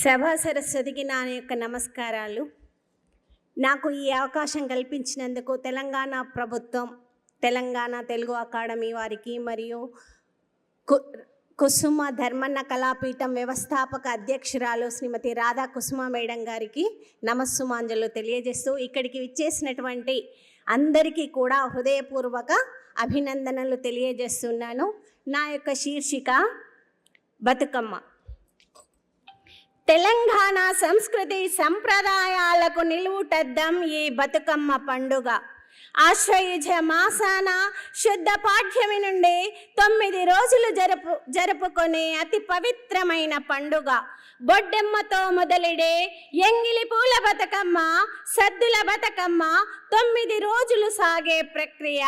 సభా సరస్వతికి నా యొక్క నమస్కారాలు. నాకు ఈ అవకాశం కల్పించినందుకు తెలంగాణ ప్రభుత్వం, తెలంగాణ తెలుగు అకాడమీ వారికి మరియు కుసుమ ధర్మన్న కళాపీఠం వ్యవస్థాపక అధ్యక్షురాలు శ్రీమతి రాధా కుసుమ మేడం గారికి నమస్సుమాంజలు తెలియజేస్తూ ఇక్కడికి విచ్చేసినటువంటి అందరికీ కూడా హృదయపూర్వక అభినందనలు తెలియజేస్తున్నాను. నా యొక్క శీర్షిక బతుకమ్మ. తెలంగాణ సంస్కృతి సంప్రదాయాలకు నిలువుటద్దం ఈ బతుకమ్మ పండుగ. ఆశ్వయుజ మాసాన శుద్ధ పాఠ్యమి నుండి 9 రోజులు జరుపుకునే అతి పవిత్రమైన పండుగ. బొడ్డెమ్మతో మొదలెడే ఎంగిలి పూల బతుకమ్మ, సద్దుల బతుకమ్మ 9 రోజులు సాగే ప్రక్రియ.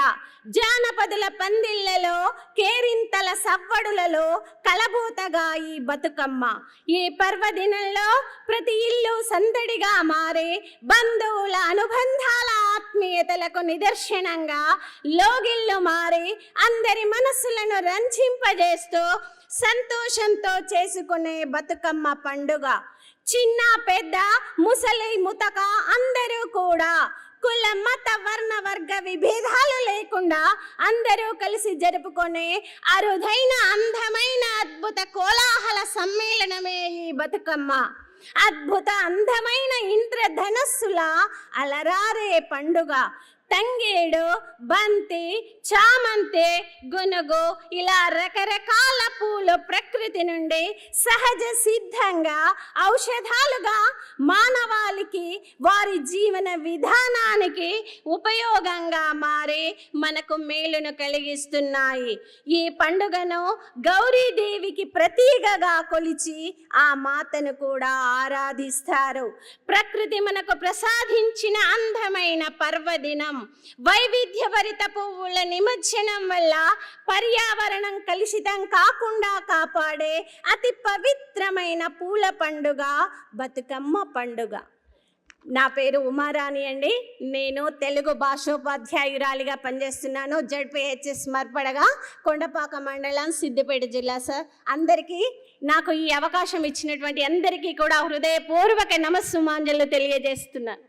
జానపదుల పందిళ్లలో, కేరింతల సవ్వడులలో కలబోతగా ఈ బతుకమ్మ. ఈ పర్వదినంలో ప్రతి ఇల్లు సందడిగా మారే బంధువుల అనుబంధాల ఆత్మీయతలకు నిదర్శనంగా లోగిళ్ళు మారి అందరి మనస్సులను రంజింపజేస్తూ సంతోషంతో చేసుకునే బతుకమ్మ పండుగ. చిన్న పెద్ద ముసలి ముతక అందరూ కూడా కుల మత వర్ణ వర్గ విభేదాలు లేకుండా అందరూ కలిసి జరుపుకునే అరుదైన అందమైన అద్భుత కోలాహల సమ్మేళనమే ఈ బతుకమ్మ. అద్భుత అందమైన ఇంద్రధనస్సుల అలరారే పండుగ. తంగేడు, బంతి, చామంతి, గునుగు ఇలా రకరకాల పూలు ప్రకృతి నుండి సహజ సిద్ధంగా ఔషధాలుగా మానవాళికి వారి జీవన విధానానికి ఉపయోగంగా మారి మనకు మేలును కలిగిస్తున్నాయి. ఈ పండుగను గౌరీదేవికి ప్రతీకగా కొలిచి ఆ మాతను కూడా ఆరాధిస్తారు. ప్రకృతి మనకు ప్రసాదించిన అందమైన పర్వదినం. వైవిధ్యభరిత పువ్వుల నిమజ్జనం వల్ల పర్యావరణం కలుషితం కాకుండా కాపాడే అతి పవిత్రమైన పూల పండుగ బతుకమ్మ పండుగ. నా పేరు ఉమారాణి అండి. నేను తెలుగు భాషోపాధ్యాయురాలిగా పనిచేస్తున్నాను. జడ్పీహెచ్ఎస్ మర్పడగా, కొండపాక మండలం, సిద్దిపేట జిల్లా. సార్ అందరికీ, నాకు ఈ అవకాశం ఇచ్చినటువంటి అందరికీ కూడా హృదయపూర్వక నమస్సుమాంజలు తెలియజేస్తున్నాను.